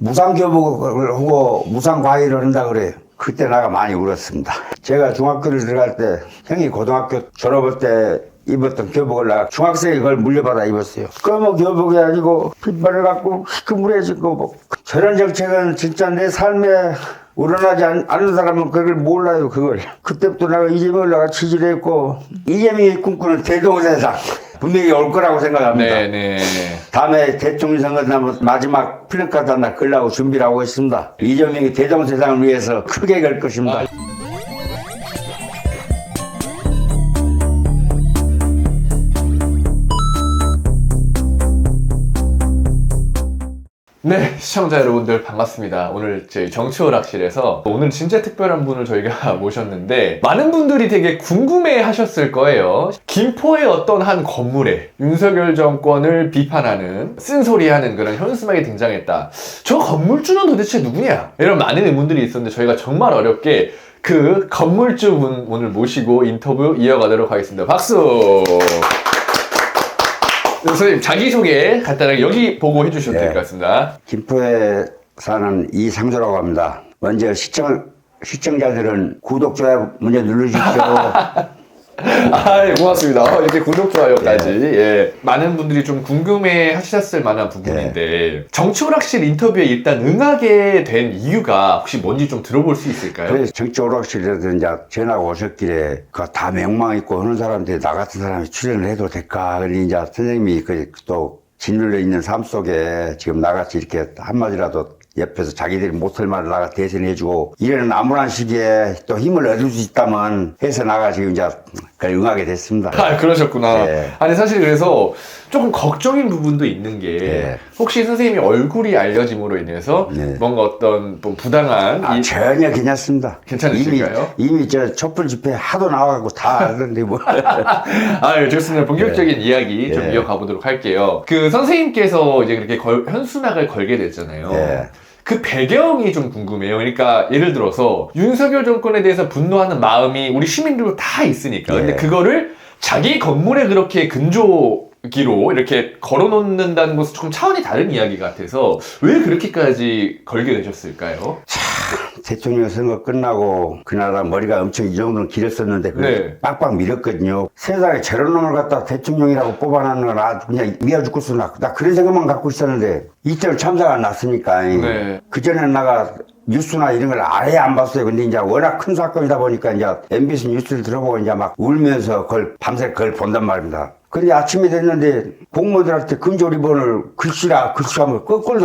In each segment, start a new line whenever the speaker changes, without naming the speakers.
무상교복을 하고 무상과외를 한다 그래. 그때 내가 많이 울었습니다. 제가 중학교를 들어갈 때 형이 고등학교 졸업할 때 입었던 교복을 내가 중학생이 그걸 물려받아 입었어요. 검은 교복이 아니고 핏발을 갖고 희끄무레지고 뭐. 저런 정책은 진짜 내 삶에 우러나지 않는 사람은 그걸 몰라요. 그걸. 그때부터 내가 이재명을 내가 지지를 했고 이재명이 꿈꾸는 대동세상 분명히 올 거라고 생각합니다.
네네.
다음에 대통령 선거 나면 마지막 플랜카드 하나 걸라고 준비를 하고 있습니다. 이재명이 대동세상을 위해서 크게 걸 것입니다.
네, 시청자 여러분들 반갑습니다. 오늘 저희 정치오락실에서 오늘 진짜 특별한 분을 저희가 모셨는데 많은 분들이 되게 궁금해 하셨을 거예요. 김포의 어떤 한 건물에 윤석열 정권을 비판하는 쓴소리하는 그런 현수막이 등장했다. 저 건물주는 도대체 누구냐? 이런 많은 의문들이 있었는데 저희가 정말 어렵게 그 건물주 분 오늘 모시고 인터뷰 이어가도록 하겠습니다. 박수! 선생님 자기소개 간단하게 여기 보고 해주셔도 될 것 같습니다.
김포에 사는 이상조라고 합니다. 먼저 시청자들은 구독, 좋아요 먼저 눌러주십시오.
아, 고맙습니다. 이렇게 구독, 좋아요까지. 예. 많은 분들이 좀 궁금해 하셨을 만한 부분인데, 정치오락실 인터뷰에 일단 응하게 된 이유가 혹시 뭔지 좀 들어볼 수 있을까요?
그래서 정치오락실에서 이제 전화가 오셨길래, 그 다 명망 있고 하는 사람들이 나 같은 사람이 출연을 해도 될까? 그러니 이제 선생님이 또 짓눌려 있는 삶 속에 지금 나같이 이렇게 한마디라도 옆에서 자기들이 못할 말을 나가 대신해주고 이런 암울한 시기에 또 힘을 얻을 수 있다면 해서 나가 지금 이제 응하게 됐습니다.
아, 그러셨구나.
네.
아니, 사실 그래서 조금 걱정인 부분도 있는 게,
네.
혹시 선생님이 얼굴이 알려짐으로 인해서
네.
뭔가 어떤 뭐 부당한.
전혀 괜찮습니다.
괜찮으실까요?
이미 저 촛불 집회 하도 나와가지고 다 알던데 뭐.
아, 좋습니다. 본격적인 이야기 좀 이어가 보도록 할게요. 그 선생님께서 이제 그렇게 현수막을 걸게 됐잖아요.
네.
그 배경이 좀 궁금해요. 그러니까 예를 들어서 윤석열 정권에 대해서 분노하는 마음이 우리 시민들도 다 있으니까. 근데 그거를 자기 건물에 그렇게 근조기로 이렇게 걸어놓는다는 것은 조금 차원이 다른 이야기 같아서 왜 그렇게까지 걸게 되셨을까요?
대통령 선거 끝나고 그나라 머리가 엄청 이 정도는 길었었는데
네.
빡빡 밀었거든요. 세상에 저런 놈을 갖다 대통령이라고 뽑아놨는 건 아주 그냥 미워 죽겠어. 나 그런 생각만 갖고 있었는데 이때는 참사가 났으니까
네.
그전에는 나가 뉴스나 이런 걸 아예 안 봤어요. 근데 이제 워낙 큰 사건이다 보니까 이제 MBC 뉴스를 들어보고 이제 막 울면서 밤새 그걸 본단 말입니다. 근데 아침에 됐는데 공무원들한테 금조리본을 글씨하면 거꾸로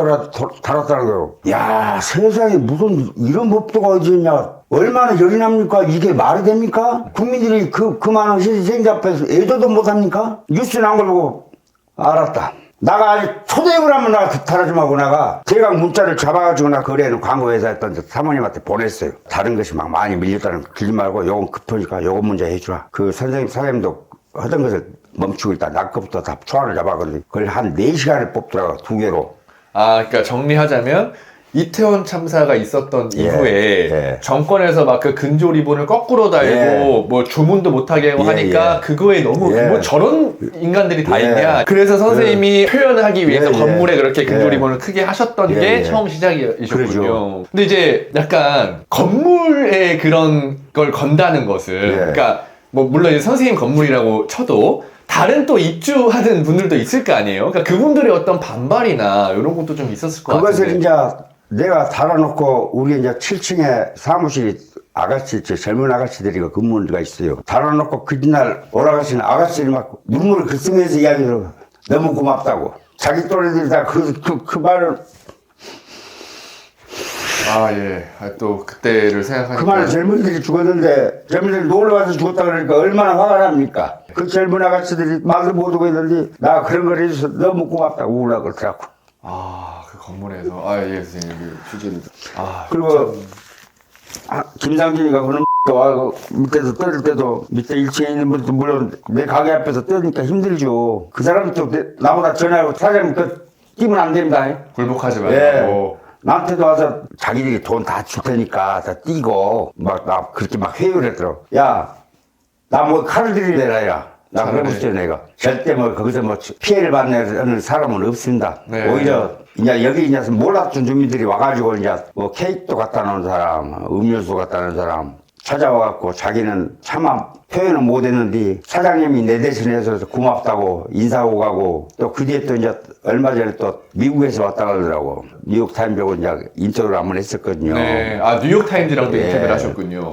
달았더라고요. 야, 세상에 무슨 이런 법도가 어디 있냐. 얼마나 열이 납니까? 이게 말이 됩니까? 국민들이 그 많은 희생자 앞에서 애도도 못합니까? 뉴스 나온 걸 보고 알았다. 나가 아직 초대형을 한번 나가 달아 좀 하고 나가 제가 문자를 잡아가지고 나 거래하는 광고회사 했던 사모님한테 보냈어요. 다른 것이 막 많이 밀렸다는 거 길지 말고 요건 급하니까 요건 먼저 해주라. 그 사장님도 하던 것을 멈추고 있다. 나 거부터 다 초안을 잡아가지고 그걸 한 4시간을 뽑더라고 2개로.
아, 그러니까 정리하자면 이태원 참사가 있었던 이후에 정권에서 막 그 근조 리본을 거꾸로 달고 뭐 주문도 못하게 하고 하니까 그거에 너무 뭐 저런 인간들이 다 있냐. 그래서 선생님이 표현을 하기 위해서 건물에 그렇게 근조 리본을 크게 하셨던 게 처음 시작이셨군요.
그러죠.
근데 이제 약간 건물에 그런 걸 건다는 것을 그러니까 뭐 물론 이제 선생님 건물이라고 쳐도 다른 또 입주하는 분들도 있을 거 아니에요? 그러니까 그분들의 어떤 반발이나 이런 것도 좀 있었을 것 같은데.
그것을 이제 내가 달아놓고 우리 이제 7층에 사무실이 젊은 아가씨들이 근무가 있어요. 달아놓고 그날 올라가시는 아가씨들이 막 눈물을 글쓰면서 이야기를 너무 고맙다고. 자기 또래들이 다 그 말을.
아, 예. 또 그때를 생각하니까.
그 말은 젊은이들이 죽었는데 젊은이들이 놀러와서 죽었다 그러니까 얼마나 화가 납니까? 그 젊은 아가씨들이 말도 못하고 있는데 나 그런 걸 해줘서 너무 고맙다고 울라 그러더라고.
아, 그 건물에서. 아, 예, 선생님. 그 주제를. 아,
그리고 김상진이가 그런 와 밑에서 떠들 때도 밑에 1층에 있는 분도 물론 내 가게 앞에서 떠드니까 힘들죠. 그 사람도 나보다 전화하고 사장님 뛰면 안 됩니다.
굴복하지 말고.
나한테도 와서 자기들이 돈 다 줄 테니까 다 뛰고 나 그렇게 막 회유를 했더라고. 야, 나 뭐 칼을 들이대라 야. 나 그러고 싶죠 내가. 절대 뭐 거기서 뭐 피해를 받는 사람은 없습니다. 오히려 이제 여기 이제 몰랐던 주민들이 와가지고 이제 뭐 케이크도 갖다 놓은 사람, 음료수 갖다 놓은 사람 찾아와갖고 자기는 차마 표현은 못했는데 사장님이 내 대신해서 고맙다고 인사하고 가고 또 그 뒤에 또 이제 얼마 전에 또 미국에서 왔다 가더라고. 뉴욕타임즈하고 이제 인터뷰를 한번 했었거든요.
네. 아, 뉴욕타임즈랑도
예.
인터뷰를 하셨군요.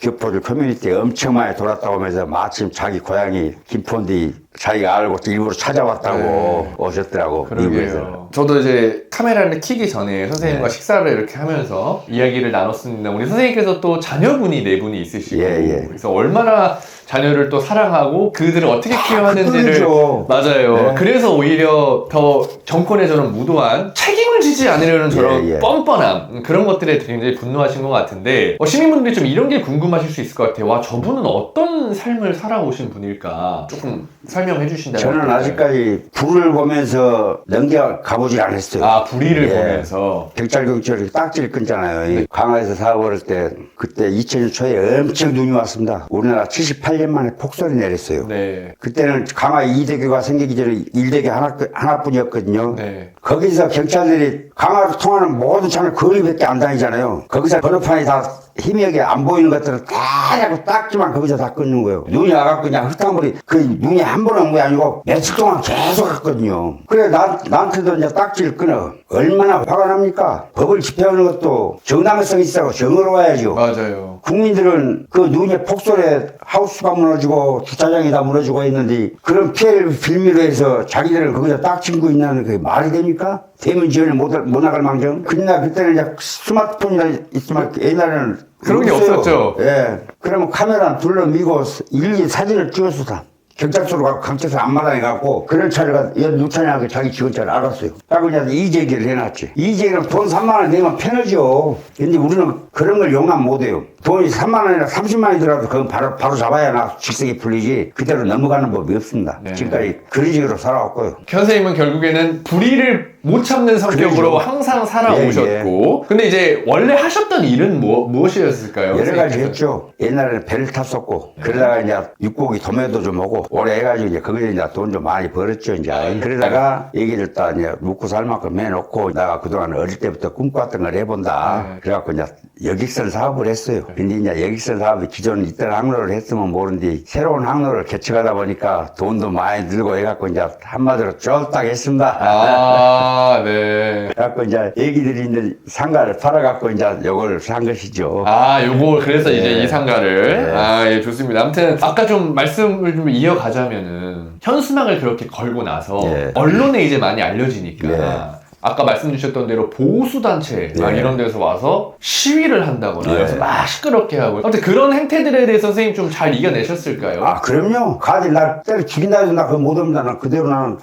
교포들 커뮤니티에 엄청 많이 돌았다고 하면서 마침 자기 고향이 김포인데 자기가 알고 또 일부러 찾아왔다고 오셨더라고. 미국에서.
그러게요. 저도 이제 카메라를 켜기 전에 선생님과
네.
식사를 이렇게 하면서 이야기를 나눴습니다. 우리 선생님께서 또 자녀분이 4분이 있으시고
예.
그래서 얼마나 자녀를 또 사랑하고 그들을 어떻게 키워하는지를
그거죠.
맞아요.
네.
그래서 오히려 더 정권에 저는 무도한 책임을 지지 않으려는 저런
예.
뻔뻔함 그런 것들에 굉장히 분노하신 것 같은데 시민분들이 좀 이런 게 궁금하실 수 있을 것 같아요. 와, 저분은 어떤 삶을 살아오신 분일까 조금 설명해 주신다면
저는
어떨까요?
아직까지 불을 보면서 넘겨가보질 않았어요.
아, 불의를
예.
보면서
경찰경찰이 딱지를 끊잖아요. 강화에서 사업을 할 때 그때 2000년 초에 엄청 눈이 왔습니다. 우리나라 78년 만에 폭설이 내렸어요.
네.
그때는 강화 2대교가 생기기 전에 1대교 하나뿐이었거든요.
네.
거기서 경찰들이 강화로 통하는 모든 차는 거리밖에 안 다니잖아요. 거기서 번호판이 다 희미하게 안 보이는 것들을 다 자꾸 딱지만 거기서 다 끊는 거예요. 눈이 와갖고 그냥 흙탕물이 그 눈이 한 번 온 게 아니고 며칠 동안 계속 갔거든요. 그래 나한테도 이제 딱지를 끊어. 얼마나 화가 납니까? 법을 집행하는 것도 정당성이 있다고 정으로 와야죠.
맞아요.
국민들은 그 눈의 폭설에 하우스가 무너지고 주차장이 다 무너지고 있는데 그런 피해를 빌미로 해서 자기들은 거기서 딱 친구 있냐는 그게 말이 됩니까? 대면 지원에 못 나갈 망정? 그러나 그때는 이제 스마트폰이나 있으면 옛날에는
그런 게
없어요.
없었죠.
예. 그러면 카메라 둘러미고 일일이 사진을 찍어서 다. 경찰서로 가고 강철서 앞마당에 가고 그런 차를 누차냐고 자기 직원 차를 알았어요. 그리고 이제 이재기를 해놨지. 이재기는 돈 3만 원 내면 편하죠. 근데 우리는 그런 걸 용납 못해요. 돈이 3만 원이나 30만 원이 들어도 그건 바로 잡아야 나 직성이 풀리지 그대로 넘어가는 법이 없습니다.
네.
지금까지 그런 식으로 살아왔고요.
선생님은 결국에는 불의를 못 참는 성격으로
그러죠.
항상 살아오셨고 근데 이제 원래 하셨던 일은 무엇이었을까요?
여러 가지
선생님께서?
했죠. 옛날에는 배를 탔었고, 그러다가 이제 육고기 도매도 좀 오고, 오래 해가지고 이제 거기에 이제 돈 좀 많이 벌었죠, 이제. 그러다가 얘기를 다 이제 묵고 살 만큼 해놓고, 내가 그동안 어릴 때부터 꿈꿨던 걸 해본다.
네.
그래갖고 이제 여객선 사업을 했어요. 근데 이제 여객선 사업이 기존 있던 항로를 했으면 모르는데, 새로운 항로를 개척하다 보니까 돈도 많이 들고 해갖고 이제 한마디로 쫄딱 했습니다.
아, 네.
그래갖고 이제 애기들이 있는 상가를 팔아갖고 이제 요걸 산 것이죠.
아, 요거 그래서 이제
네.
이 상가를
네.
아, 예, 좋습니다. 아무튼 아까 좀 말씀을 좀 이어가자면은 현수막을 그렇게 걸고 나서
네.
언론에 이제 많이 알려지니까
네.
아까 말씀 주셨던 대로 보수단체 막
네.
이런 데서 와서 시위를 한다거나
네.
그래서 막 시끄럽게 하고 아무튼 그런 행태들에 대해서 선생님 좀 잘 이겨내셨을까요?
아, 그럼요. 가들 날 때려 죽인다 해도 나 그거 못 옵니다. 나 그대로 나는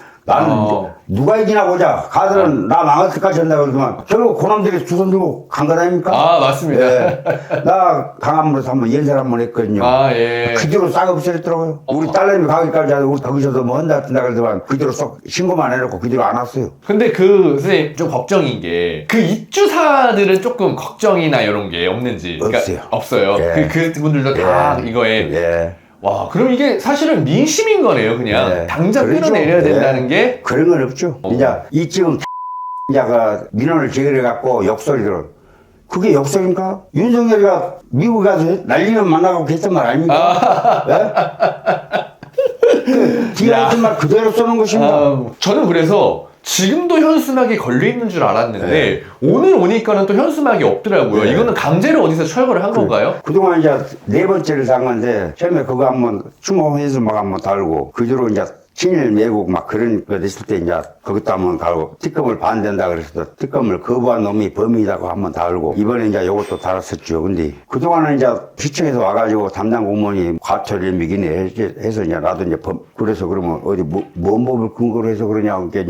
누가 이기나 보자. 가들은 나 망할 때까지 한다 그러더만 결국 그놈들이 두 손 들고 간 거 아닙니까?
아, 맞습니다.
예. 나 강화문에서 한번 연설 한번 했거든요.
아, 예.
그 뒤로 싹 없애렸더라고요. 우리 딸내미 가기까지 하고 우리 거기서도 뭐 한다 그러더만 그 뒤로 쏙 신고만 해놓고 그 뒤로 안 왔어요.
근데 선생님 좀 걱정인 게 그 입주사들은 조금 걱정이나 이런 게 없는지
없어요.
없어요.
예.
그분들도 다 이거에
예.
와, 그럼 이게 사실은 민심인 거네요, 그냥.
예.
당장
그렇죠.
끊어내려야 된다는
예.
게.
그런 건 없죠. 이제 이쯤은 이제 그 민원을 제기해갖고 욕설이들. 그게 욕설인가? 윤석열이가 미국 가서 난리는 만나고 했던 말 아닙니까? 그 뒤가 했던 말 그대로 써놓은 것입니다.
저는 그래서 지금도 현수막이 걸려있는 줄 알았는데
네.
오늘 오니까는 또 현수막이 없더라고요.
네.
이거는 강제로 어디서 철거를 한 건가요?
그동안 이제 네 번째를 산 건데 처음에 그거 한번 추모해서 막 한번 달고 그 뒤로 이제 친일 매국 막 그런 거 있을 때 이제 그것도 한번 달고 특검을 반대한다 그래서 특검을 거부한 놈이 범인이라고 한번 달고 이번에 이제 요것도 달았었죠. 근데 그동안은 이제 시청에서 와가지고 담당 공무원이 과철임이긴 해서 이제 나도 이제 그래서 그러면 어디 뭔 법을 근거로 해서 그러냐고 이제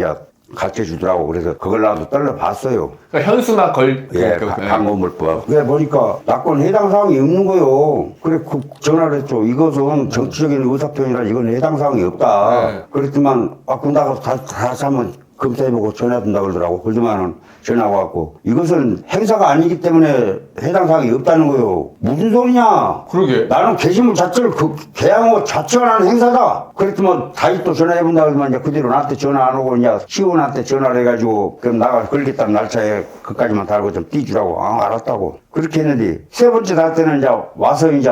가르쳐 주더라고. 그래서 그걸 나도 떨려봤어요.
그러니까 현수막
예, 광고물법. 그래 보니까 낙권 해당 사항이 없는 거요. 그래 전화를 했죠. 이것은 정치적인 의사표현이라 이건 해당 사항이 없다.
네.
그랬지만 그럼 나가 다시 한번 검사해보고 전화준다 그러더라고. 그러더만은 전화 와갖고 이것은 행사가 아니기 때문에 해당 사항이 없다는 거요. 무슨 소리냐?
그러게.
나는 게시물 자체를 개항호 자체가 나는 행사다. 그랬더만 다시 또 전화해본다 그러면 이제 그대로 나한테 전화 안 오고 이제 시원한테 전화를 해가지고 그럼 나가 걸겠다는 날짜에 그까지만 달고 좀 띄주라고. 아, 알았다고. 그렇게 했는데 세 번째 날 때는 이제 와서 이제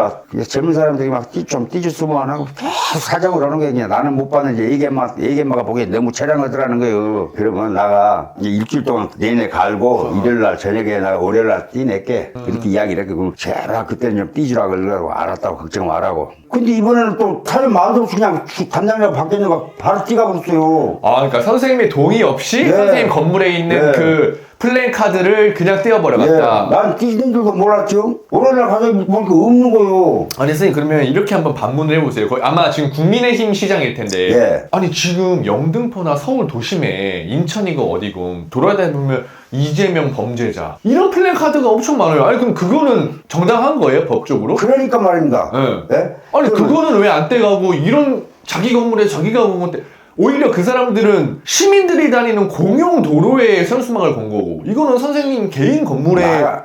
젊은 사람들이 막 좀 띄줬으면 하고 계속 사정을 하는 거야. 그냥 나는 못 봤는지 애기엄마가 보기에 너무 체량하더라는 거예요. 그러면 나가 이제 일주일 동안 내내 갈고 일요일 날 저녁에 나가 월요일 날 띄낼게. 그렇게 이야기를 했고 그럼 제발 그때는 좀 띄주라 그러더라고. 알았다고 걱정 말라고. 근데 이번에는 또 사람 마음도 없이 그냥 단장이라고 바뀌는 거 바로 띄가 버렸어요.
아, 그러니까 선생님의 동의 없이
네.
선생님 건물에 있는
네.
그 플랜카드를 그냥 떼어버려갔다.
난 띄는 줄도 몰랐죠. 월요일날 가서 보니까 없는 거요.
아니 선생님 그러면 이렇게 한번 반문을 해보세요. 거의 아마 지금 국민의힘 시장일 텐데
예.
아니 지금 영등포나 서울 도심에 인천이고 어디고 돌아다니면 이재명 범죄자 이런 플랜카드가 엄청 많아요. 아니 그럼 그거는 정당한 거예요 법적으로?
그러니까 말입니다.
네.
예?
아니
그러면-
그거는 왜 안 떼가고 이런 자기 건물에 자기가 건 건데 오히려 그 사람들은 시민들이 다니는 공용 도로에 현수막을 건 거고 이거는 선생님 개인 건물에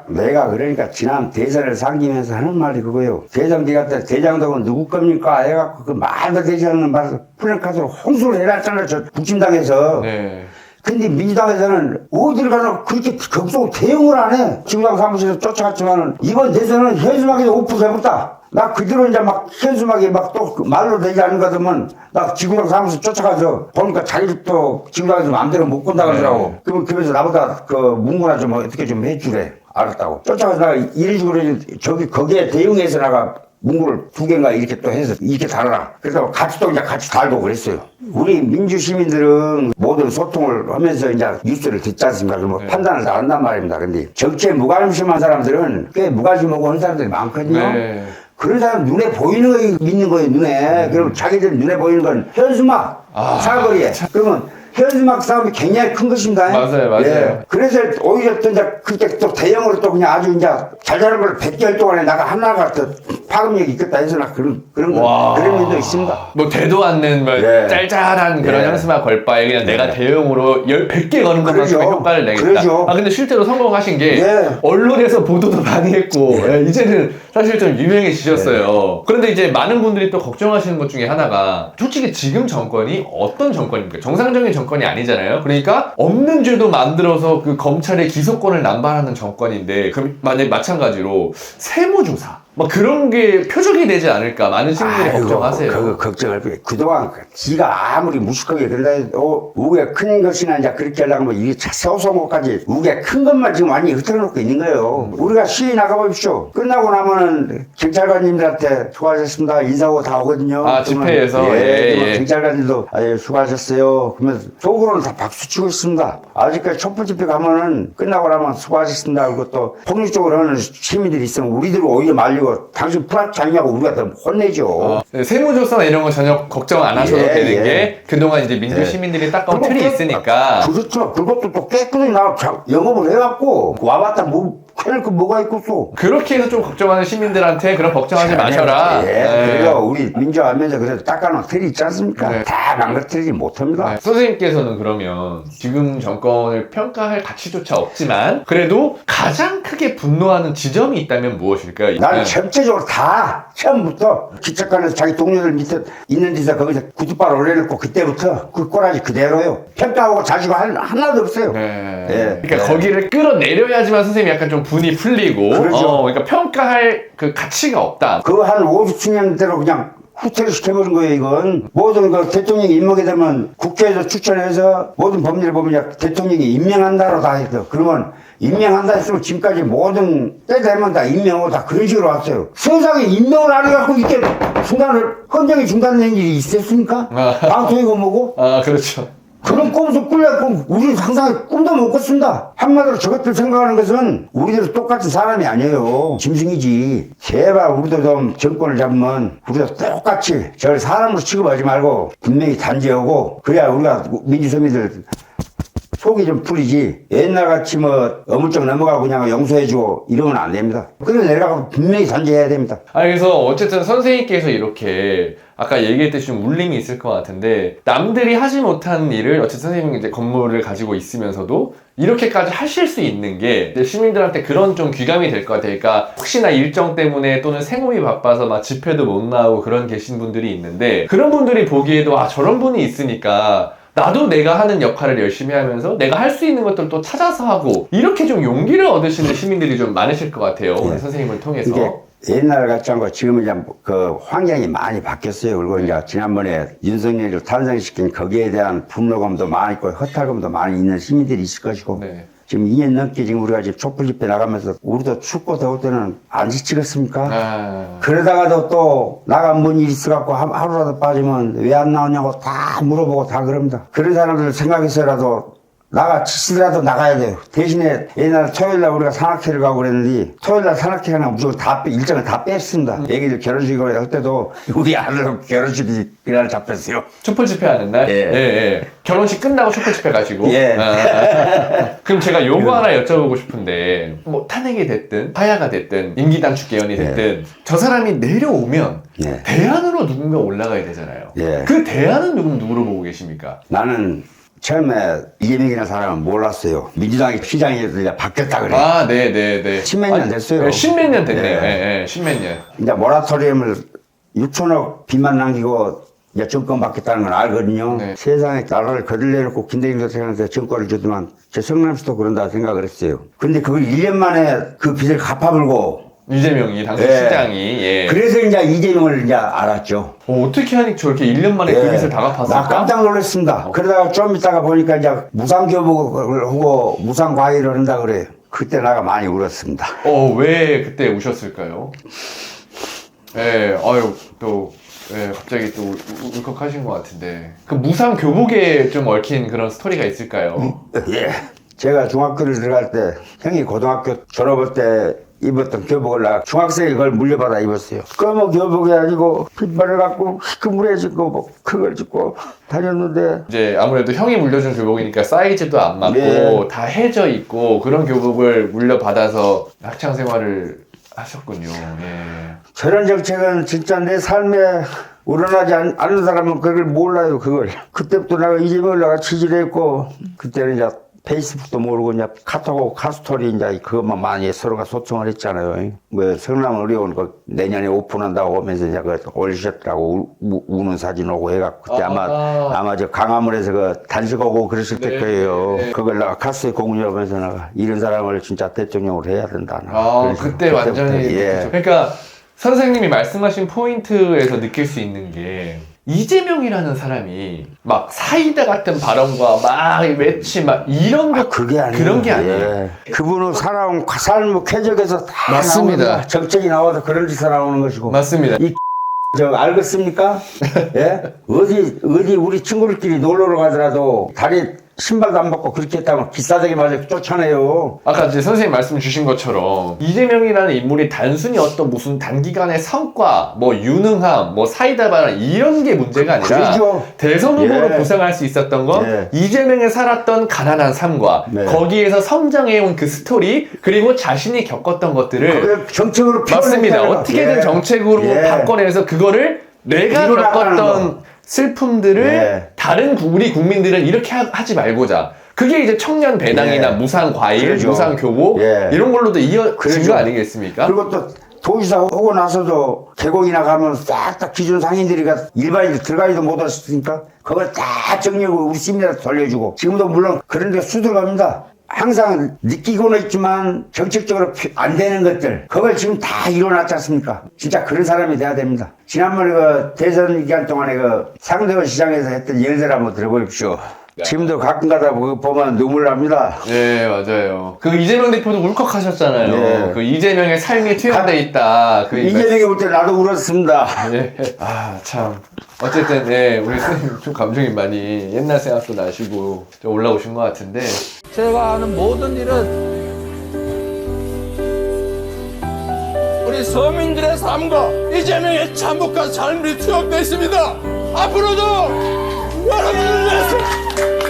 내가 그러니까 지난 대선을 상기면서 하는 말이 그거예요. 대장기 같은 대장동은 누구 겁니까? 해갖고 그 말도 되지 않는 말을 플래카드로 홍수를 해놨잖아요. 저 국진당에서.
네.
근데 민주당에서는 어딜 가나 그렇게 격속 대응을 안 해. 지구당 사무실에서 쫓아갔지만은 이번 대선은 현수막에서 오픈해버렸다. 나 그대로 이제 막 현수막이 막 또 말로 되지 않는 것 같으면 나 지구당 사무실 쫓아가서 보니까 자기도 지구당에서 마음대로 못 건다 그러더라고. 그러면 그래서 나보다 그 문구나 좀 어떻게 좀 해주래. 알았다고. 쫓아가서 내가 이런 식으로 거기에 대응해서 나가 문구를 2개인가 이렇게 또 해서 이렇게 달아라. 그래서 같이 또 이제 같이 달고 그랬어요. 우리 민주 시민들은 모든 소통을 하면서 이제 뉴스를 듣지 않습니까? 그러면 판단을 다 한단 말입니다. 근데 정치에 무관심한 사람들은 꽤 무관심하고 하는 사람들이 많거든요.
네.
그런 사람 눈에 보이는 거 믿는 거예요, 눈에. 그럼 자기들 눈에 보이는 건 현수막, 사거리에. 그러면 현수막 싸움이 굉장히 큰 것입니다.
맞아요.
그래서 오히려 또 이제 그때 또 대형으로 또 그냥 아주 이제 잘 자는 걸 100개월 동안에 나가 하나가 더 파급력이 있겠다 해서 나 그런 면도 있습니다.
뭐 되도 않는 뭐
예.
짤짤한 그런
예.
현수막 걸 바에 그냥 내가 대형으로 100개 거는 것만큼의
그러죠.
효과를 내겠다.
그러죠.
아 근데 실제로 성공하신 게
예.
언론에서 보도도 많이 했고 예, 이제는 사실 좀 유명해지셨어요. 그런데 이제 많은 분들이 또 걱정하시는 것 중에 하나가 솔직히 지금 정권이 어떤 정권입니까? 정상적인 정권이 아니잖아요. 그러니까 없는 죄도 만들어서 그 검찰의 기소권을 남발하는 정권인데 그럼 만약에 마찬가지로 세무조사 막 그런 게 표적이 되지 않을까 많은 시민들이 걱정하세요.
그거 걱정할 거예요. 그동안 지가 아무리 무식하게 그런다 해도 우게 큰 것이나 이제 그렇게 하려고 하면 이게 소소모까지 우게 큰 것만 지금 많이 흐트러놓고 있는 거예요. 우리가 시위 나가보십시오. 끝나고 나면은 경찰관님들한테 수고하셨습니다. 인사하고 다 오거든요.
아, 집회에서?
그러면
예.
경찰관들도 아유, 수고하셨어요. 그러면서 속으로는 다 박수 치고 있습니다. 아직까지 촛불 집회 가면은 끝나고 나면 수고하셨습니다. 그리고 또 폭력적으로 하는 시민들이 있으면 우리들 오히려 말리고 당신 불합치 않냐고 우리가 더 혼내죠.
네, 세무조사나 이런 거 전혀 걱정 안 하셔도
예,
되는
예.
게 그동안 이제 민주 시민들이 닦아온 틀이 있으니까
그렇죠. 그것도 또 깨끗이 나 영업을 해갖고 와봤다 뭐 해낼 거 뭐가 있겠어.
그렇게 해서 좀 걱정하는 시민들한테 그런 걱정하지 마셔라.
예.
네.
그래서 우리 민주화하면서 그래도 닦아놓은 틀이 있지 않습니까?
네.
다 망가뜨리지 못합니다.
네, 선생님께서는 그러면 지금 정권을 평가할 가치조차 없지만 그래도 가장 크게 분노하는 지점이 있다면 무엇일까요?
나는
네.
전체적으로 다 처음부터 기척관에서 자기 동료들 밑에 있는 데서 거기서 구두발 올려놓고 그때부터 그 꼬라지 그대로요. 평가하고 자시고 하나도 없어요.
네.
예.
그러니까
예.
거기를 끌어내려야지만 선생님이 약간 좀 분이 풀리고
그렇죠.
그러니까 평가할 그 가치가 없다.
그 한 50년 대로 그냥 후퇴를 시켜버린 거예요, 이건. 모든 그 대통령이 임명이 되면 국회에서 추천해서 모든 법률을 보면 대통령이 임명한다로 다 했어. 그러면 임명한다 했으면 지금까지 모든 때 되면 다 임명하고 다 그런 식으로 왔어요. 세상에 임명을 안 해갖고 이렇게 중단을, 헌정이 중단된 일이 있었습니까? 방통이고 뭐고?
아 그렇죠.
그런 꿈에서 꿀려고 우리는 상상에 꿈도 못 꿨습니다. 한마디로 저것들 생각하는 것은 우리들은 똑같은 사람이 아니에요. 짐승이지. 제발 우리도 좀 정권을 잡으면 우리도 똑같이 저를 사람으로 취급하지 말고 분명히 단죄하고 그래야 우리가 민주시민들 속이 좀 풀리지. 옛날같이 뭐 어물쩍 넘어가고 그냥 용서해주고 이러면 안 됩니다. 그래서 내가 분명히 단죄해야 됩니다.
그래서 어쨌든 선생님께서 이렇게 아까 얘기했듯이 좀 울림이 있을 것 같은데, 남들이 하지 못한 일을 어쨌든 선생님이 이제 건물을 가지고 있으면서도 이렇게까지 하실 수 있는 게 이제 시민들한테 그런 좀 귀감이 될 것 같아요. 그러니까 혹시나 일정 때문에 또는 생업이 바빠서 막 집회도 못 나오고 그런 계신 분들이 있는데, 그런 분들이 보기에도 아, 저런 분이 있으니까 나도 내가 하는 역할을 열심히 하면서 내가 할 수 있는 것들을 또 찾아서 하고, 이렇게 좀 용기를 얻으시는 시민들이 좀 많으실 것 같아요. 오늘 선생님을 통해서.
이게 옛날 같지 않고 지금은 이제 그 환경이 많이 바뀌었어요. 그리고 이제 지난번에 윤석열을 탄생시킨 거기에 대한 분노감도 많이 있고 허탈감도 많이 있는 시민들이 있을 것이고,
네.
지금 2년 넘게 지금 우리가 지금 촛불 집회 나가면서 우리도 춥고 더울 때는 안 지치겠습니까? 그러다가도 또 나간 분이 있어갖고 하루라도 빠지면 왜 안 나오냐고 다 물어보고 다 그럽니다. 그런 사람들 생각해서라도 지치더라도 나가야 돼요. 대신에 옛날 토요일날 우리가 산악회를 가고 그랬는데, 토요일날 산악회 하나 무조건 일정을 다 뺐습니다. 애기들 결혼식을 할 때도 우리 아들 결혼식이 그날 잡혔어요.
촛불 집회 하는 날?
예.
예. 결혼식 끝나고 촛불 집회 가시고?
예.
그럼 제가 요거 하나 여쭤보고 싶은데, 뭐 탄핵이 됐든 하야가 됐든 임기단축 개헌이 됐든 저 사람이 내려오면
예.
대안으로 누군가 올라가야 되잖아요.
예.
그 대안은 누구로 보고 계십니까?
나는 처음에 이재명이라는 사람은 몰랐어요. 민주당이 시장에서 이제 바뀌었다 그래.
아, 네네네.
십몇 년 됐어요.
네, 십몇 년 됐네요.
예.
예, 십몇 년.
이제 모라토리움을 6천억 빚만 남기고 이제 정권 받겠다는 건 알거든요.
네.
세상에 나라를 거들내놓고 김대중 대통령한테 정권을 주더만 제 성남시도 그런다 생각을 했어요. 근데 그걸 1년 만에 그 빚을 갚아불고,
이재명이 당시
예.
시장이. 예.
그래서 이제 이재명을 이제 알았죠.
어떻게 하니 저렇게 1년 만에 그 빚을 다 갚았을까?
나 깜짝 놀랐습니다. 그러다가 좀 있다가 보니까 이제 무상교복을 하고 무상과외를 한다 그래요. 그때 나가 많이 울었습니다.
왜 그때 우셨을까요? 예, 갑자기 또 울컥하신 것 같은데. 그 무상 교복에 좀 얽힌 그런 스토리가 있을까요?
예. 제가 중학교를 들어갈 때 형이 고등학교 졸업할 때 입었던 교복을 나 중학생이 그걸 물려받아 입었어요. 검은 교복이 아니고 핏발을 갖고 희끄무레지고 뭐 그걸 짓고 다녔는데,
이제 아무래도 형이 물려준 교복이니까 사이즈도 안 맞고
네.
다 해져 있고 그런 교복을 물려받아서 학창 생활을 하셨군요. 예.
저런 정책은 진짜 내 삶에 우러나지 않는 사람은 그걸 몰라요. 그걸 그때부터 내가 이재명을 내가 지지를 했고, 그때는 이제 페이스북도 모르고 이제 카톡하고 카스토리 이제 그것만 많이 서로가 소통을 했잖아요. 뭐 성남의료원 그 내년에 오픈한다고 하면서 이제 그 올리셨다고 우는 사진 오고 해갖고 그때 아마 저 강화문에서 그 단식하고 그랬을 때 거예요. 그걸 내가 카스에 공유하면서 내가 이런 사람을 진짜 대통령으로 해야 된다. 그래서
그때 완전히.
예.
그러니까 선생님이 말씀하신 포인트에서 느낄 수 있는 게, 이재명이라는 사람이 막 사이다 같은 발언과 막 외치 막 이런 거
그게 아니에요.
그런 게 아니에요.
예. 그분은 살아온 삶의 쾌적에서 다
맞습니다.
나옵니다. 정책이 나와서 그런 짓을 나오는 것이고.
맞습니다.
알겠습니까? 예? 어디 우리 친구들끼리 놀러 가더라도 다리 신발도 안 벗고 그렇게 했다면 기싸대기 맞아 쫓아내요.
아까 이제 선생님 말씀 주신 것처럼 이재명이라는 인물이 단순히 어떤 무슨 단기간의 성과, 뭐 유능함, 뭐 사이다 발언 이런 게 문제가 아니라,
그렇죠.
대선 후보로
예.
부상할 수 있었던 건
예.
이재명이 살았던 가난한 삶과
네.
거기에서 성장해온 그 스토리, 그리고 자신이 겪었던 것들을
그걸 정책으로
맞습니다.
표현해야
어떻게든
예.
정책으로
예.
바꿔내서 그거를 내가
이뤄나가는
겪었던 슬픔들을
예.
다른 우리 국민들은 이렇게 하지 말고자. 그게 이제 청년 배당이나
예.
무상 과일,
그렇죠.
무상 교복
예.
이런 걸로도 이어진
그렇죠.
거 아니겠습니까?
그리고 또 도지사 오고 나서도 개공이나 가면 싹 다 기존 상인들이가 일반인들 들어가지도 못했으니까 그걸 다 정리하고 우리 시민들한테 돌려주고, 지금도 물론 그런 데 수들어갑니다. 항상 느끼고는 있지만 정책적으로 안 되는 것들, 그걸 지금 다 이뤄놨지 않습니까? 진짜 그런 사람이 돼야 됩니다. 지난번에 그 대선 기간 동안에 그 상대원 시장에서 했던 예를 한번 들어보십시오. 지금도 가끔가다 보면 눈물 납니다.
네, 맞아요. 그 이재명 대표도 울컥하셨잖아요.
네.
그 이재명의 삶이 투영돼 있다. 그
이재명이 볼 때 나도 울었습니다.
예. 참. 어쨌든, 우리 선생님 좀 감정이 많이 옛날 생각도 나시고 좀 올라오신 것 같은데.
제가 하는 모든 일은 우리 서민들의 삶과 이재명의 참혹한 삶이 투영되어 있습니다. 앞으로도 여러분을 위해서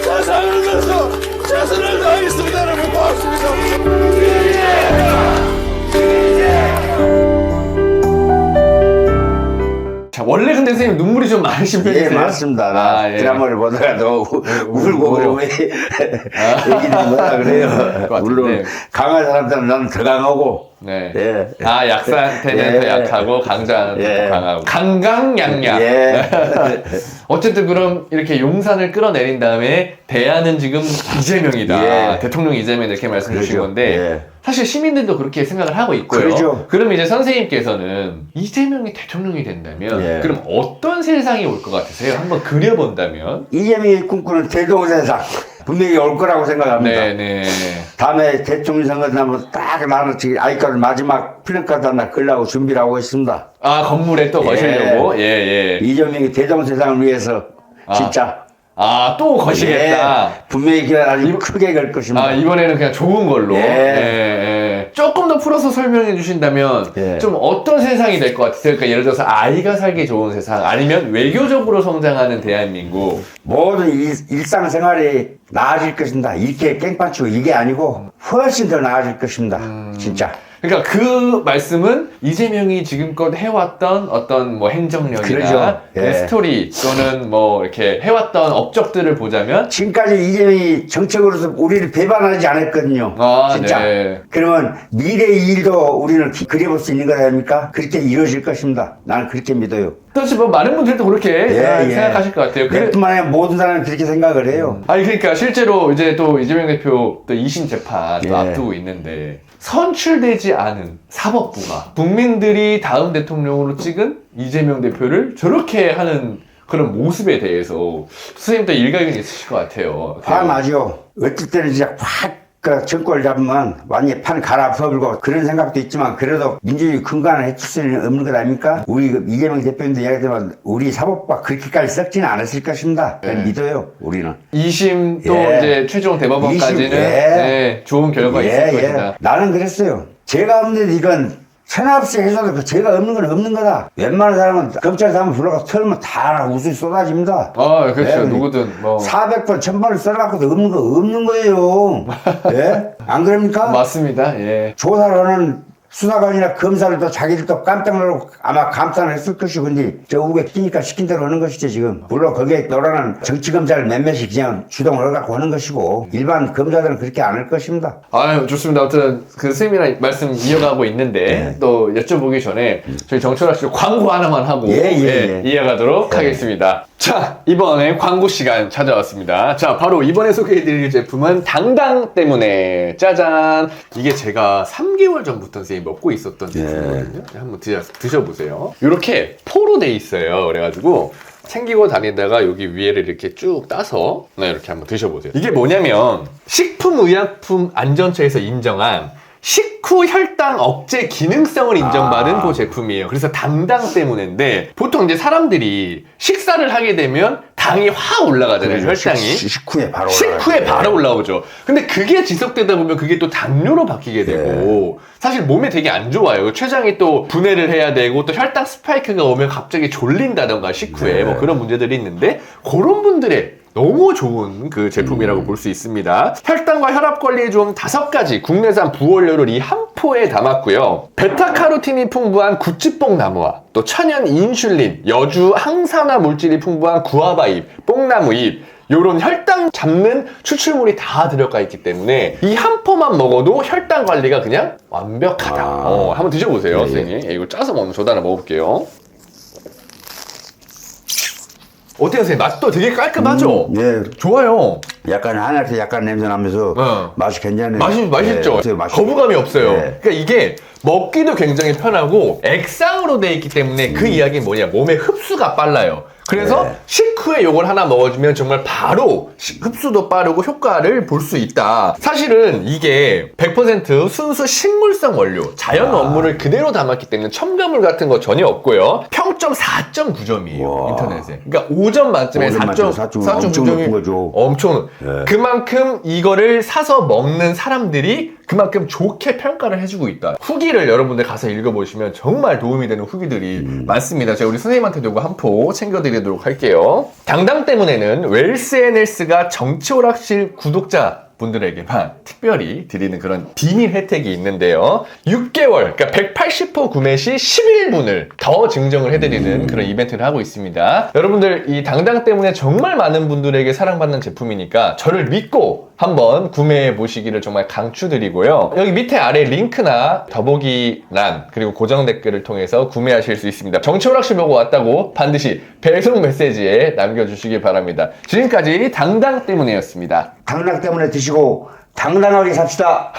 세상을 위해서 최선을 다하겠습니다. 여러분 고맙습니다.
원래 근데 선생님 눈물이 좀 많으신
예,
편이세요?
맞습니다. 나
예.
드라마를 보다가도 울고 그러면 얘기는 뭐라 그래요.
같은데.
물론 강한 사람들은 나는 더 강하고.
네.
예.
아, 약사한테는
예.
더 약하고 강자한테는
예.
더 강하고. 강강약약.
예.
어쨌든 그럼 이렇게 용산을 끌어내린 다음에 대안은 지금 이재명이다.
예.
대통령 이재명 이렇게 말씀 주신
그러죠.
건데
예.
사실 시민들도 그렇게 생각을 하고 있고요.
그러죠.
그럼 이제 선생님께서는 이재명이 대통령이 된다면
예.
그럼 어떤 세상이 올 것 같으세요? 한번 그려본다면?
이재명이 꿈꾸는 대동세상 분명히 올 거라고 생각합니다.
네네.
다음에 대통령 선거 나면 딱 나는 지금 아이까지 마지막 플랜카드 하나 걸려고 준비를 하고 있습니다.
아, 건물에 또 거시려고? 예, 예.
이재명이 대동세상을 위해서 진짜
아, 또 거시겠다.
예, 분명히 그냥 아주 크게 걸 것입니다.
아, 이번에는 그냥 좋은 걸로.
예.
예. 조금 더 풀어서 설명해 주신다면
예.
좀 어떤 세상이 될 것 같으세요? 그러니까 예를 들어서 아이가 살기 좋은 세상 아니면 외교적으로 성장하는 대한민국.
모든 일상생활이 나아질 것입니다. 이렇게 깽판치고 이게 아니고 훨씬 더 나아질 것입니다. 진짜.
그러니까 그 말씀은 이재명이 지금껏 해왔던 어떤 뭐 행정력이나
그러죠. 예.
스토리 또는 뭐 이렇게 해왔던 업적들을 보자면
지금까지 이재명이 정책으로서 우리를 배반하지 않았거든요.
아,
진짜.
네.
그러면 미래의 일도 우리는 그려볼 수 있는 거 아닙니까? 그렇게 이루어질 것입니다. 나는 그렇게 믿어요.
사실 뭐 많은 분들도 그렇게 생각하실 것 같아요.
내뿐만 아니라 모든 사람이 그렇게 생각을 해요.
아니 그러니까 실제로 이제 또 이재명 대표 또 2심 재판 또
예.
앞두고 있는데 선출되지 않은 사법부가 국민들이 다음 대통령으로 찍은 이재명 대표를 저렇게 하는 그런 모습에 대해서 선생님도 일가견이 있으실 것 같아요.
화나죠. 어떨 때는 진짜 확 정권을 잡으면 완전히 판 갈아엎어버리고 그런 생각도 있지만 그래도 민주주의 근간을 해칠 수는 없는 것 아닙니까? 우리 이재명 대표님도 이야기하지만 우리 사법부가 그렇게까지 썩지는 않았을 것입니다. 그냥 믿어요, 우리는.
2심 또
예.
이제 최종 대법원까지는
이심, 예.
네, 좋은 결과가 있을 것이다.
나는 그랬어요. 죄가 없는데 이건 천하없이 해서도 그 죄가 없는 건 없는 거다. 웬만한 사람은 검찰 사람 불러가 털면 다 웃음이 쏟아집니다.
아, 그렇죠.
네,
누구든 뭐
400번, 1000번을 써갖고도 없는 거 없는 거예요. 예? 안 그럽니까?
맞습니다. 예.
조사를 하는 수사관이나 검사들도 자기들도 깜짝 놀라고 아마 감탄을 했을 것이고, 근데 저 우에 끼니까 시킨 대로 하는 것이죠, 지금. 물론 거기에 노란한 정치검사를 몇몇이 그냥 주동을 해갖고 하는 것이고, 일반 검사들은 그렇게 안 할 것입니다.
아유, 좋습니다. 아무튼 그 선생님이랑 말씀 이어가고 있는데 또 여쭤보기 전에 저희 정철학 씨 광고 하나만 하고
예.
이어가도록 하겠습니다. 자, 이번에 광고 시간 찾아왔습니다. 자, 바로 이번에 소개해드릴 제품은 당당 때문에 짜잔! 이게 제가 3개월 전부터 선생님 먹고 있었던 제품이거든요. 한번 드셔보세요. 이렇게 포로 돼 있어요. 그래가지고 챙기고 다니다가 여기 위에를 이렇게 쭉 따서 이렇게 한번 드셔보세요. 이게 뭐냐면 식품의약품안전처에서 인정한 식후 혈당 억제 기능성을 인정받은 그 제품이에요. 그래서 당당 때문인데 보통 이제 사람들이 식사를 하게 되면 당이 확 올라가잖아요. 혈당이.
식후에 바로
식후에 바로 올라오죠. 근데 그게 지속되다 보면 그게 또 당뇨로 바뀌게 되고 사실 몸에 되게 안 좋아요. 췌장이 또 분해를 해야 되고 또 혈당 스파이크가 오면 갑자기 졸린다던가 식후에 뭐 그런 문제들이 있는데 그런 분들의 너무 좋은 그 제품이라고 볼 수 있습니다. 혈당과 혈압 관리에 좋은 5가지 국내산 부원료를 이 한 포에 담았고요. 베타카로틴이 풍부한 구찌뽕 나무와 또 천연 인슐린, 여주 항산화 물질이 풍부한 구아바잎, 뽕나무잎 요런 혈당 잡는 추출물이 다 들어가 있기 때문에 이 한 포만 먹어도 혈당 관리가 그냥 완벽하다. 한번 드셔보세요, 선생님. 이거 짜서 먹는 저도 하나 먹어볼게요. 어때요, 선생님? 맛도 되게 깔끔하죠?
예.
좋아요.
약간 하늘에서 약간 냄새 나면서 맛이 괜찮네요.
맛있죠?
예,
거부감이 없어요.
예.
그러니까 이게 먹기도 굉장히 편하고 액상으로 돼 있기 때문에 그 이야기는 뭐냐? 몸의 흡수가 빨라요. 그래서
네.
식후에 요걸 하나 먹어주면 정말 바로 흡수도 빠르고 효과를 볼 수 있다. 사실은 이게 100% 순수 식물성 원료, 자연 원물을 그대로 담았기 때문에 첨가물 같은 거 전혀 없고요. 평점 4.9점이에요. 인터넷에. 그러니까 5점 만점에 4.9점이
엄청 높은 거죠.
엄청.
네.
그만큼 이거를 사서 먹는 사람들이 그만큼 좋게 평가를 해주고 있다. 후기를 여러분들 가서 읽어보시면 정말 도움이 되는 후기들이 많습니다. 제가 우리 선생님한테도 이거 한 포 챙겨드리도록 할게요. 당당 때문에는 웰스 앤 헬스가 정치오락실 구독자 분들에게만 특별히 드리는 그런 비밀 혜택이 있는데요. 6개월, 그러니까 180호 구매 시 11분을 더 증정을 해드리는 그런 이벤트를 하고 있습니다. 여러분들 이 당당 때문에 정말 많은 분들에게 사랑받는 제품이니까 저를 믿고 한번 구매해 보시기를 정말 강추드리고요. 여기 밑에 아래 링크나 더보기란 그리고 고정 댓글을 통해서 구매하실 수 있습니다. 정치오락실 보고 왔다고 반드시 배송 메시지에 남겨주시기 바랍니다. 지금까지 당당 때문에였습니다.
당당 때문에 드시고 당당하게 삽시다.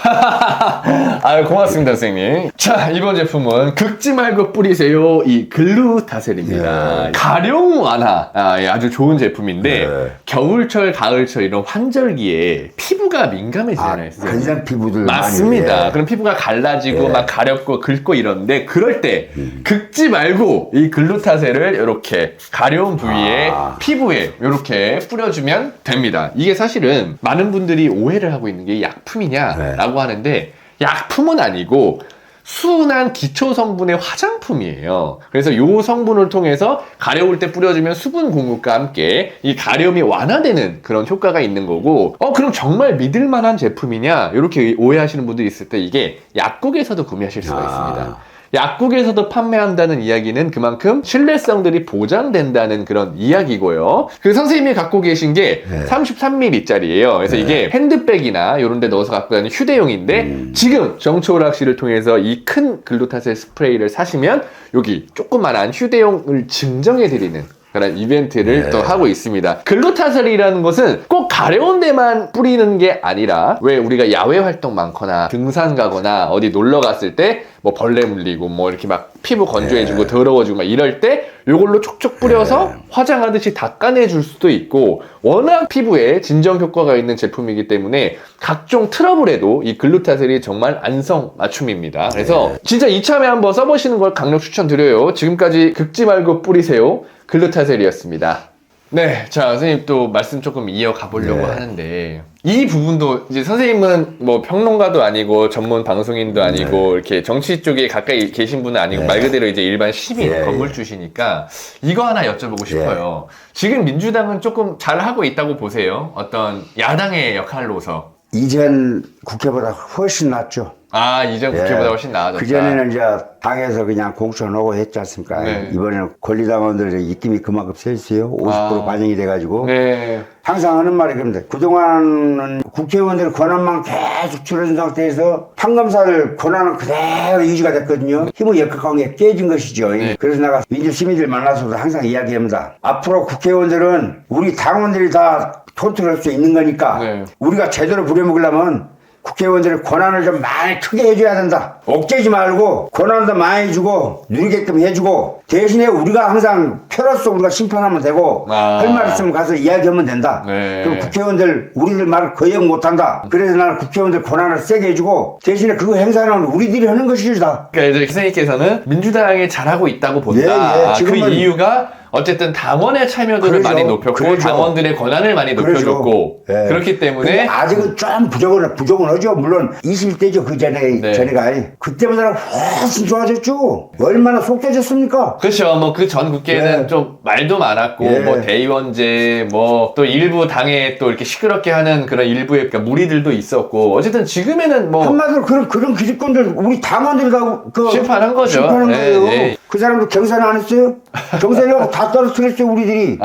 아유, 고맙습니다, 선생님. 자, 이번 제품은 긁지 말고 뿌리세요. 이 글루타셀입니다.
예.
가룡 완화. 예, 아주 좋은 제품인데,
예.
겨울철, 가을철 이런 환절기에 피부가 민감해지잖아요, 선생님.
건강 피부들
맞습니다.
많이, 예.
그럼 피부가 갈라지고
예.
막 가렵고 긁고 이러는데 그럴 때 긁지 말고 이 글루타셀을 이렇게 가려운 부위에 피부에 이렇게 뿌려주면 됩니다. 이게 사실은 많은 분들이 오해를 하고 있는 게 약품이냐라고 하는데 약품은 아니고 순한 기초 성분의 화장품이에요. 그래서 이 성분을 통해서 가려울 때 뿌려주면 수분 공급과 함께 이 가려움이 완화되는 그런 효과가 있는 거고, 그럼 정말 믿을 만한 제품이냐 이렇게 오해하시는 분들이 있을 때 이게 약국에서도 구매하실 수가 있습니다. 약국에서도 판매한다는 이야기는 그만큼 신뢰성들이 보장된다는 그런 이야기고요. 그 선생님이 갖고 계신 게 33ml짜리예요. 그래서 이게 핸드백이나 이런 데 넣어서 갖고 다니는 휴대용인데 지금 정초오락실을 통해서 이 큰 글루타셀 스프레이를 사시면 여기 조그만한 휴대용을 증정해드리는 그런 이벤트를 또 하고 있습니다. 글루타셀이라는 것은 꼭 가려운 데만 뿌리는 게 아니라 왜 우리가 야외 활동 많거나 등산 가거나 어디 놀러 갔을 때 뭐 벌레 물리고 뭐 이렇게 막 피부 건조해지고 더러워지고 막 이럴 때 요걸로 촉촉 뿌려서 화장하듯이 닦아내 줄 수도 있고, 워낙 피부에 진정 효과가 있는 제품이기 때문에 각종 트러블에도 이 글루타셀이 정말 안성맞춤입니다. 그래서 진짜 이참에 한번 써보시는 걸 강력 추천드려요. 지금까지 긁지 말고 뿌리세요. 글루타셀이었습니다. 네, 자, 선생님 또 말씀 조금 이어가 보려고 하는데, 이 부분도 이제 선생님은 뭐 평론가도 아니고 전문 방송인도 아니고 이렇게 정치 쪽에 가까이 계신 분은 아니고 말 그대로 이제 일반 시민 건물주시니까 이거 하나 여쭤보고 싶어요. 지금 민주당은 조금 잘하고 있다고 보세요? 어떤 야당의 역할로서.
이전 국회보다 훨씬 낫죠.
아, 이전 국회보다 훨씬 나아졌다.
그전에는 이제 당에서 그냥 공천하고 했지 않습니까?
네.
이번에는 권리당원들의 입김이 그만큼 세있어요. 50% 반영이 돼가지고.
네.
항상 하는 말이 그런데 그동안은 국회의원들 권한만 계속 줄어든 상태에서 판검사를 권한은 그대로 유지가 됐거든요. 힘의 역학관계 깨진 것이죠. 그래서 내가 민주시민들 만나서도 항상 이야기합니다. 앞으로 국회의원들은 우리 당원들이 다 컨트롤할 수 있는 거니까 우리가 제대로 부려먹으려면 국회의원들의 권한을 좀 많이 크게 해줘야 된다. 억제지 말고 권한도 많이 주고 누리게끔 해주고, 대신에 우리가 항상 표로서 우리가 심판하면 되고 할 말 있으면 가서 이야기하면 된다. 그럼 국회의원들 우리들 말을 거역 못한다. 그래서 나는 국회의원들 권한을 세게 해주고 대신에 그거 행사는 우리들이 하는 것이다.
그러니까 이제 선생님께서는 민주당이 잘하고 있다고 본다. 그 이유가 어쨌든 당원의 참여도를 많이 높였고 당원들의 권한을 많이 높여줬고 그렇기 때문에
아직은 좀 부족은 하죠. 물론 21대죠. 그 전에가 그때보다는 훨씬 좋아졌죠. 얼마나 속도졌습니까?
그렇죠. 뭐 그 전 국회에는 좀 말도 많았고 뭐 대의원제 뭐 또 일부 당에 또 이렇게 시끄럽게 하는 그런 일부의 그러니까 무리들도 있었고, 어쨌든 지금에는 뭐
한마디로 그런 기득권들 우리 당원들이 다
심판한 거죠.
심판한 거예요. 그 사람도 경선 안 했어요? 경선이라고 다 떨어뜨렸어요, 우리들이.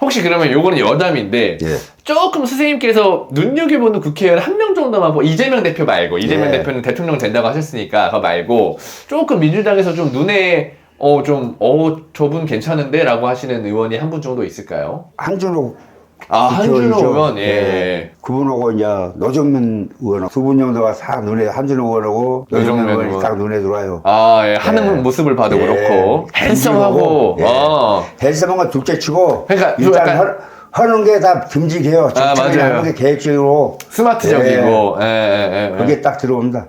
혹시 그러면 요거는 여담인데 조금 선생님께서 눈여겨보는 국회의원 한 명 정도만 이재명 대표 말고, 이재명 대표는 대통령 된다고 하셨으니까 그거 말고 조금 민주당에서 좀 눈에 저분 괜찮은데? 라고 하시는 의원이 한 분 정도 있을까요?
한준호.
한준호 의원,
그분하고 이제 노정면 의원 두 분 정도가 다 눈에, 한준호 의원하고 노정면 의원이 딱 눈에 들어와요.
하는 모습을 봐도 그렇고 핸섬하고
핸섬한 건 둘째 치고
그러니까
일단 하는 게 다 듬직해요.
맞아요.
하는 게 계획적이고
스마트적이고
그게 딱 들어옵니다.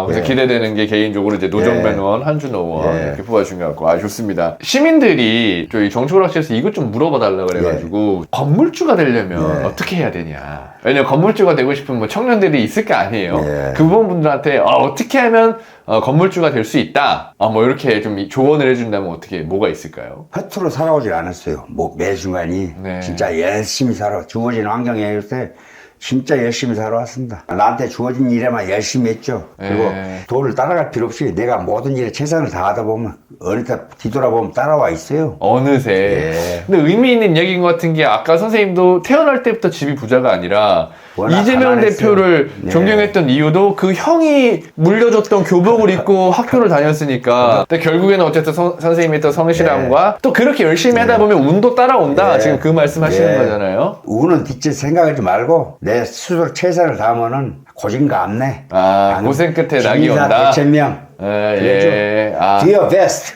그래서 기대되는 게 개인적으로 이제 노정면 의원, 한준호 의원 이렇게 뽑아준 것 같고 좋습니다. 시민들이 저희 정치오락실에서 이것 좀 물어봐 달라 그래가지고 건물주가 되려면 어떻게 해야 되냐. 왜냐면 건물주가 되고 싶은 뭐 청년들이 있을 거 아니에요. 그 부분들한테 어떻게 하면 건물주가 될 수 있다. 뭐 이렇게 좀 조언을 해준다면 뭐가 있을까요?
허투루 살아오질 않았어요. 뭐 매 순간이 진짜 열심히 살아. 주어진 환경에 있을 때 진짜 열심히 살아왔습니다. 나한테 주어진 일에만 열심히 했죠. 그리고
예.
돈을 따라갈 필요 없이 내가 모든 일에 최선을 다하다 보면 어느 때 뒤돌아보면 따라와 있어요.
어느새.
예.
근데 의미 있는 얘기인 것 같은 게 아까 선생님도 태어날 때부터 집이 부자가 아니라
워낙
이재명
가난했어요.
대표를
네.
존경했던 이유도 그 형이 물려줬던 교복을 입고 학교를 다녔으니까. 근데 결국에는 어쨌든 선생님이 했던 성실함과 또 그렇게 열심히 하다 보면 운도 따라온다.
네.
지금 그 말씀하시는
네.
거잖아요.
우는 뒷짓 생각하지 말고 내 스스로 최선을 다하면은 고진가 없네.
아, 고생 끝에 낙이 온다.
대천명.
예. 아.
Do your best.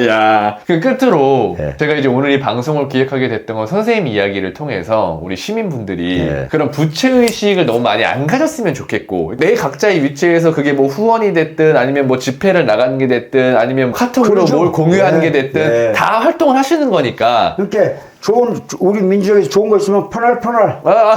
야. 그 끝으로
예.
제가 이제 오늘 이 방송을 기획하게 됐던 건 선생님 이야기를 통해서 우리 시민분들이
예.
그런 부채의식을 너무 많이 안 가졌으면 좋겠고 내 각자의 위치에서 그게 뭐 후원이 됐든 아니면 뭐 집회를 나가는 게 됐든 아니면 카톡으로
그렇죠.
뭘 공유하는
예.
게 됐든
예.
다 활동을 하시는 거니까
그렇게 우리 민족에서 좋은 거 있으면 퍼널.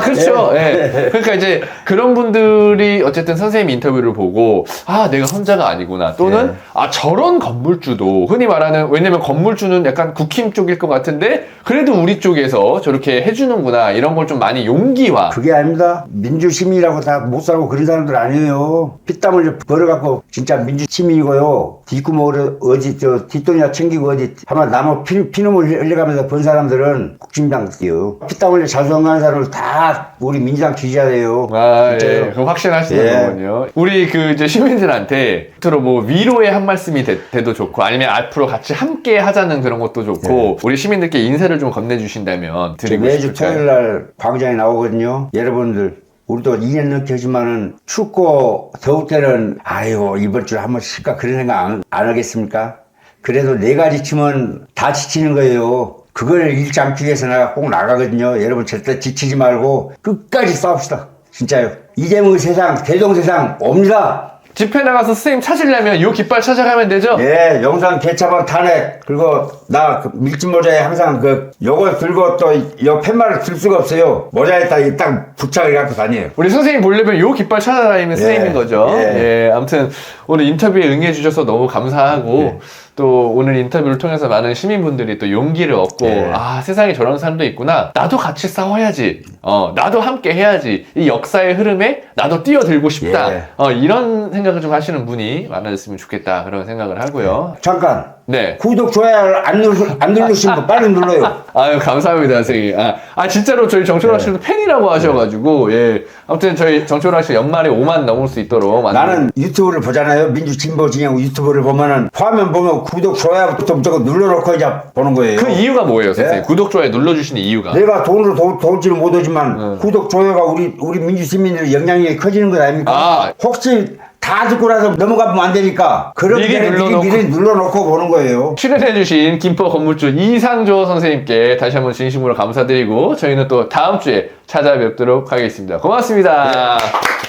그렇죠. 예. 그러니까 이제 그런 분들이 어쨌든 선생님 인터뷰를 보고 아 내가 혼자가 아니구나 또는 아 저런 건물주도 흔히 말하는 왜냐면 건물주는 약간 국힘 쪽일 것 같은데 그래도 우리 쪽에서 저렇게 해주는구나 이런 걸 좀 많이 용기와
그게 아닙니다. 민주시민이라고 다 못 살고 그런 사람들 아니에요. 피땀 흘려 벌어갖고 진짜 민주시민이고요. 뒷구멍으로 어디 뒷돈이나 챙기고 어디 하면 나무 피눈물 흘려가면서 번 사람들은 국힘당이요. 피땀 흘려 자수성가하는 사람을 다 우리 민주당 지지자예요.
아,
진짜요.
예. 그거 확신하시는
예.
거군요. 우리 그 이제 시민들한테 끝으로 뭐 위로의 한 말씀이 돼도 좋고 아니면 앞으로 같이 함께 하자는 그런 것도 좋고 우리 시민들께 인사를 좀 건네주신다면 드리고
매주
싶을까요?
토요일 날 광장에 나오거든요. 여러분들 우리도 2년 넘게 하지만은 춥고 더울 때는 아이고 이번 주에 한번 쉴까 그런 생각 안 하겠습니까? 그래도 내가 지치면 다 지치는 거예요. 그걸 잃지 않기 위해서 내가 꼭 나가거든요. 여러분 절대 지치지 말고 끝까지 싸웁시다. 진짜요. 이재명의 세상, 대동 세상 옵니다.
집회 나가서 선생님 찾으려면 요 깃발 찾아가면 되죠?
예, 영상 개차반 탄핵. 그리고 나 그 밀짚 모자에 항상 요걸 들고 또 요 팻말을 들 수가 없어요. 모자에다 딱 부착을 갖고 다녀요.
우리 선생님 보려면 요 깃발 찾아다니는 선생님인 거죠.
예.
예, 아무튼 오늘 인터뷰에 응해주셔서 너무 감사하고 또 오늘 인터뷰를 통해서 많은 시민분들이 또 용기를 얻고
예.
아 세상에 저런 사람도 있구나. 나도 같이 싸워야지. 나도 함께 해야지. 이 역사의 흐름에 나도 뛰어들고 싶다.
예.
이런 생각을 좀 하시는 분이 많아졌으면 좋겠다 그런 생각을 하고요.
잠깐.
네.
구독, 좋아요 안 누르신 분 빨리 눌러요.
아유, 감사합니다, 선생님. 진짜로 저희 정철학 씨도 팬이라고 하셔가지고, 예. 아무튼 저희 정철학 씨 연말에 5만 넘을 수 있도록.
나는 유튜브를 보잖아요. 민주진보 진영 유튜브를 보면은 화면 보면 구독, 좋아요부터 무조건 눌러놓고 이제 보는 거예요.
그 이유가 뭐예요, 선생님?
예?
구독, 좋아요 눌러주시는 이유가?
내가 돈으로 도울지는 못하지만 구독, 좋아요가 우리 민주 시민들의 영향력이 커지는 것 아닙니까? 혹시 다 듣고 나서 넘어가면 안 되니까 그렇게 미리 눌러놓고 보는 거예요.
출연해주신 김포 건물주 이상조 선생님께 다시 한번 진심으로 감사드리고 저희는 또 다음 주에 찾아뵙도록 하겠습니다. 고맙습니다.
네.